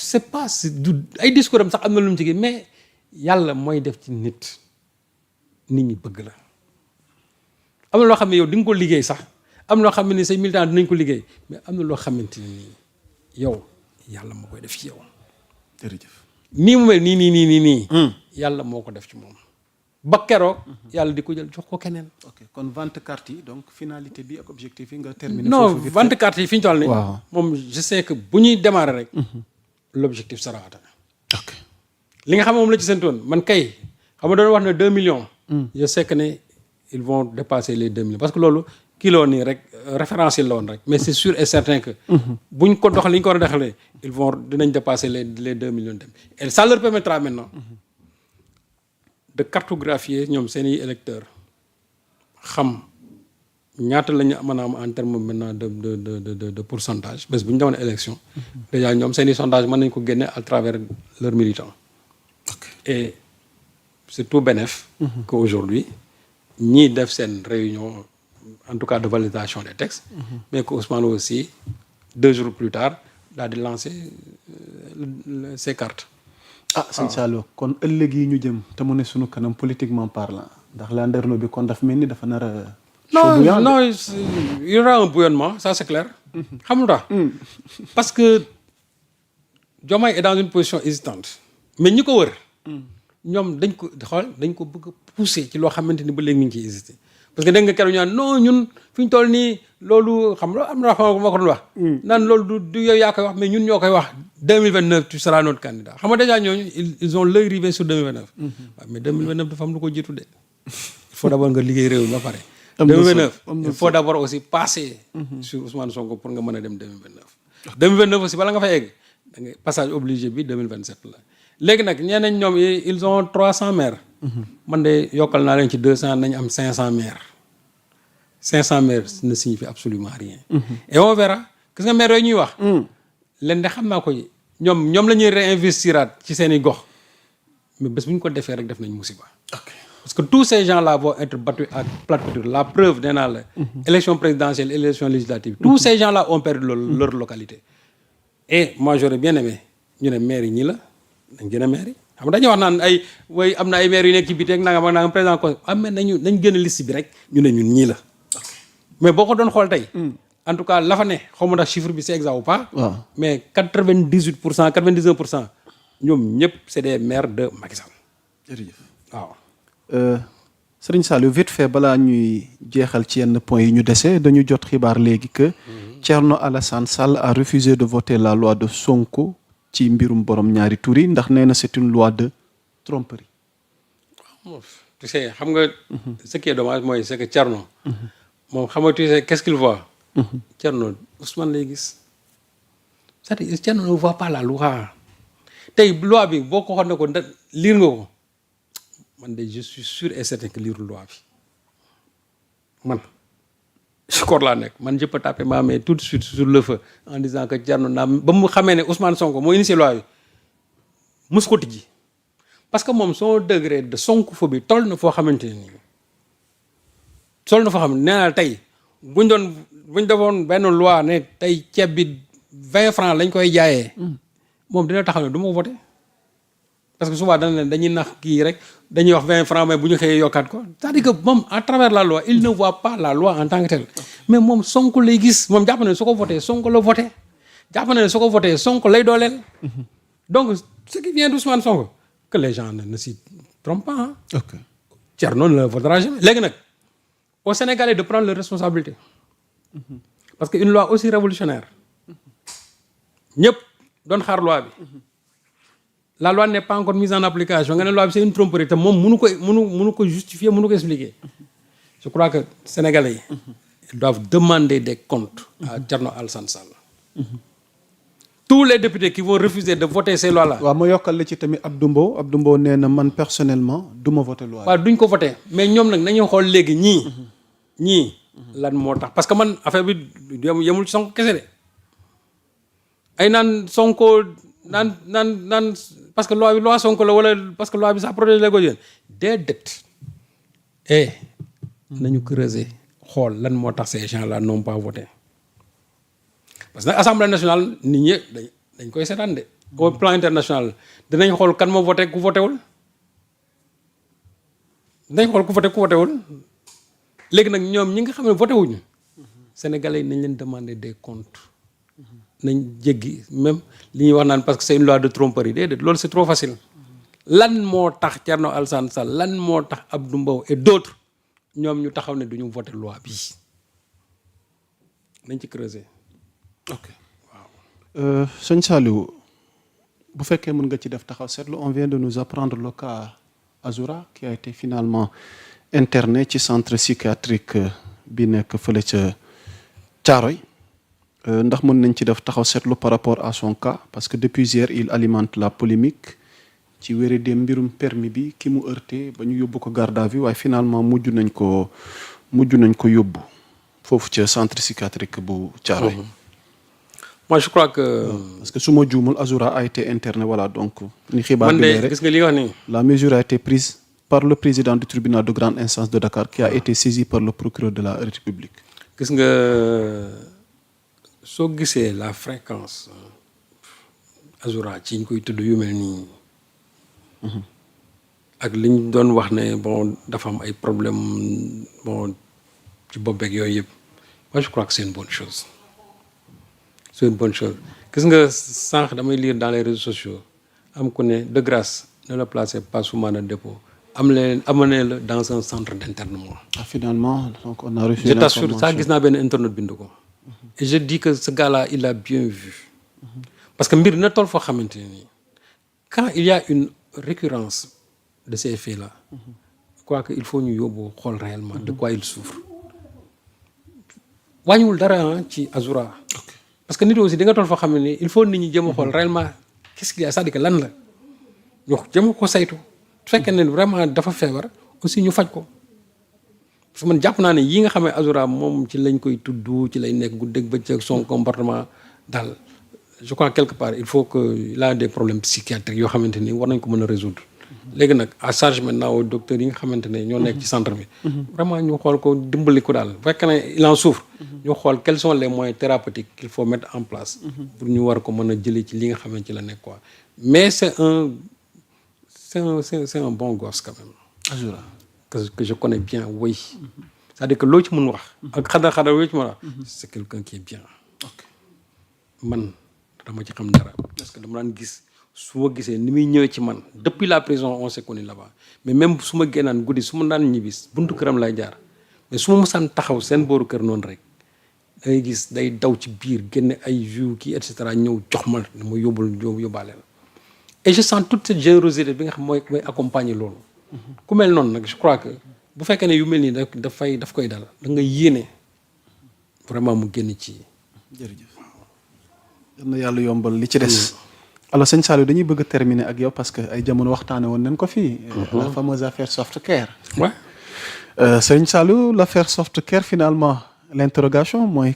c'est pas du ay discours am sax am na lu mu ci mais yàlla mooy def ci nit ñi bëgg la am na loo xam ne yow di nga ko liggéey sax am loo xam ne say militant dinañ ko liggéey mais am na loo xamante ne nii yow yàlla moo koy def ci yow. jërëjëf nii mu mel nii. yàlla moo ko def ci moom. ba keroog yàlla di ko jël jox ko keneen. ok kon vente carte yi donc finalité bi ak objectif yi nga terminer. non vente carte yi fi ñu toll nii. waaw moom je sais que bu ñuy démarrer rek. l'objectif sera atteint. ok li nga xam moom la ci seen toon man kay xam nga doon wax ne 2 millions. je sais que ne ils vont dépasser les 2 millions parce que loolu kilo nii rek référentiel la woon rek mais c'est sûr et certain que. buñ ko doxalee li ñu ko war a doxalee dinañ dépasser les 2 millions dem et ça leur permettra maintenant. de cartographier ñoom seeni électeurs xam ñaata la ñu mën a am en terme maintenant de pourcentage bés bu ñu demoon élection. déjà ñoom seeni sondage mën nañ ko génne à travers leurs militants. et c'est tout bénef que aujourd'hui ñii def seen réunion en tout cas de validation des textes. mais que Ousmane aussi 2 jours plus tard daal di lancer ses cartes. sëñ Saliou kon ëllëg yi ñu jëm te mu ne suñu kanam politiquement parlant ndax landerneau bi kon daf mel ni dafa nar a. non il y aura un bouillonnement ça c'est clair. xam nga parce que Diomaye est dans une position hésitante mais ñi ko wër. ñoom dañ ko bëgg a pousser ci loo xamante ni ba léegi ñu ngi ciy hésité parce que dégg nga keroog ñu naan non ñun fi ñu toll nii loolu xam nga am na ma ko doon wax. naan loolu du yow yaa koy wax mais ñun ñoo koy wax 2029 tu seras notre candidat xam nga déjà ñooñu ils ont l'œil rivé sur 2029. waaw mais 2029 dafa am lu ko jiitu de. il faut d'abord nga liggéey réew mi ba pare. 2029 il faut d'abord aussi passer. sur Ousmane Sonko pour nga mën a dem 2029. 2029 aussi bala nga fa egg da ngay passage obligé bi 2027 la. léegi nag ñeneen ñoom ils ont 300 maires. man de yokkal naa leen ci 200 nañ am 500 maires. 500 maires ne signifie absolument rien. et on verra gis nga maires yooyu ñuy wax. leen de xam naa ko ñoom la ñuy réinvestiraat ci seen i gox mais bés bu ñu ko defee rek def nañ musiba. parce que tous ces gens là vont être battus à plate couture la preuve nee naa la. élection présidentielle élection législative. tous ces gens là ont perdu leur localité. et moi j'aurais bien aimé ñu ne maires yi ñii la. dañ gën a maire yi xam nga dañuy wax naan ay way am na ay maire yu nekk ci biti rek nangam ak nangam président ko mais nañ gën a liste bi rek ñu ne ñun ñii la mais boo ko doon xool tey en tout cas la fa ne xaw ma ndax chiffre bi c'est exact ou pas mais 98% 99% ñoom ñëpp c'est des maires de Macky Sall. jërëjëf waaw. Serigne Saliou vite fait balaa ñuy jeexal ci yenn points yi ñu dese dañu jot xibaar léegi que Thierno Alassane Sall a refusé de voter la loi de Sonko. ci mbirum borom ñaari tur yi ndax nee na c'est une loi de tromperie. tu sais xam nga. ce qui est dommage mooy c'est que Thierno. moom xam nga tu sais qu'est-ce qu'il voit. Thierno Ousmane lay gis. c'est-à-dire Thierno ne voit pas la loi. tey loi bi boo ko waxoon ne ko lire nga ko man de je suis sûr et certain que lire loi bi man. je crois laa nekk man je peux taper ma main tout de suite sur le feu en disant que Thierno naa ba mu xamee ne Ousmane Sonko moo initié loi bi mus ko tijji parce que moom son degré de sonkophobie toll na foo xamante ne nii toll na foo xam ne nee naa tey buñ defoon benn loi ne tey ceeb bi 20 francs lañ koy jaayee moom dina taxaw ne du ma voté parce que souvent dana leen dañuy nax kii rek dañuy wax 20 francs mais bu ñu xëyee yokkaat ko c'est-à-dire que moom à travers la loi il ne voit pas la loi en tant que telle mais moom Sonko lay gis moom jàpp na ne su ko voté Sonko la voté jàpp na ne su ko voté Sonko lay dooleel. donc ce qui vient d'Ousmane Sonko que les gens ne s'y trompent pas. ok Thierno ne le voudra jamais léegi nag aux Sénégalais de prendre leurs responsabilités parce que une loi aussi révolutionnaire ñëpp doon xaar loi bi. la loi n'est pas encore mise en application nga ne loi bi c'est une tromperie te moom mënu ko justifier mënu ko expliquer je crois que Sénégalais yi doivent demander des comptes à Thierno Alassane Sall. tous les députés qui vont refuser de voter ces lois là. waaw ma yokkal la ci tamit Abdou Mbow nee na man personnellement du ma voter loi. waaw duñ ko voter mais ñoom nag nañu xool léegi ñii lan moo tax parce que man affaire bi yemul ci Sonko kese de ay naan Sonko naan parce que loi Sonko la wala parce que loi bi ça protège les góor déedéet nañu creuser xool lan moo tax ces gens là n'ont pas voté parce que nag assemblée nationale nit ñi dañ koy seetaan de au plan international dinañ xool kan moo voté ku voté wul dinañ xool ku voté ku voté wul léegi nag ñoom ñi nga xam ne voté wuñu Sénégalais yi nañ leen demander des comptes nañ jéggi même li ñuy wax naan parce que c'est une loi de tromperie déedéet loolu c'est trop facile lan moo tax Thierno Alassane Sall lan moo tax Abdou Mbow et d'autres ñoom ñu taxaw ne duñu voté loi bii nañ ci creuser. ok waaw. sëñ Saliou bu fekkee mën nga ci def taxaw seetlu on vient de nous apprendre le cas Azoura qui a été finalement interné ci centre psychiatrique bi nekk fële ca Thiaroye ndax mën nañ ci def taxaw seetlu par rapport à son cas parce que depuis hier il alimente la polémique ci wéradee mbirum permis bi ki mu heurté ba ñu yóbbu ko garde à vue waaye finalement mujj nañ ko yóbbu foofu ca centre psychiatrique bu Thiaroye. Moi je crois que. parce que su ma juumul Azoura a été interné voilà donc. ni xibaar bi man de gis nga li nga wax nii. la mesure a été prise par le président du tribunal de grande instance de Dakar qui a été saisi par le procureur de la République. gis nga soo gisee la fréquence Azoura ci ñu koy tudd yu mel nii. ak li ñu doon wax ne bon dafa am ay problème bon ci bopp beeg yooyu yëpp moi je crois que c'est une bonne chose. c'est une bonne chose gis nga sànq damay lire dans les réseaux sociaux am ku ne de grâce ne le placez pas sous mandat de dépôt amenez-le dans un centre d'internement. ah finalement donc on a reçu je t'assure ça gis naa benn internet bind ko. et je dis que ce gars-là il a bien vu. parce que mbir na toll foo xamante ne nii quand il y a une récurrence de ces faits-là. je crois que il faut ñu yóbbu xool réellement de quoi il souffre. wàññiwul dara ci Azoura. parce que nit aussi di nga toll foo xam ne il faut nit ñi jëm a xool réellement qu'est-ce qu'il y a c'est-à-dire que lan la ñu jëm ko saytu su fekkee ne vraiment dafa feebar aussi ñu faj ko parce que man jàpp naa ne yi nga xam ne Azoura moom ci lañ koy tudd ci lay nekk guddeeg bëccëg son comportement daal je crois quelque part il faut que il a des problèmes psychiatriques yoo xamante ni war nañ ko mën a résoudre. léegi nag à charge maintenant aux docteurs yi nga xamante ne ñoo nekk ci centre bi. vraiment ñu xool ko dimbali ko daal bu fekkee ne il en souffre. ñu xool quels sont les moyens thérapeutiques qu'il faut mettre en place. pour ñu war ko mën a jëlee ci li nga xamante ci la nekk quoi mais c'est un bon gosse quand même. Azoura que je connais bien oui. c'est-à-dire que loo ci mën wax. ak xadar loo ci mën wax. c'est quelqu'un qui est bien. man dama ci xam dara parce que dama daan gis. su ma gisee ni muy ñëwee ci man depuis la prison on s'est connu là-bas mais même su ma génnaan guddi su ma daan ñibbis buntu këram lay jaar mais su ma mosaan taxaw seen booru kër noonu rek dangay gis day daw ci biir génne ay jus kii et cetera ñëw jox ma ma yóbbaale la et je sens toute cette générosité bi nga xam mooy accompagner loolu. ku mel noonu nag je crois que bu fekkee ne yu mel nii daf koy dal da nga yéene vraiment mu génn ci. jërëjëf yal na yàlla yombal li ci des. alors sëñ Saliou dañuy bëgg a terminer ak yow parce que ay jamono waxtaane woon nañ ko fii. la fameuse affaire Softcare. Ouais. sëñ Saliou l'affaire Softcare finalement l'interrogation mooy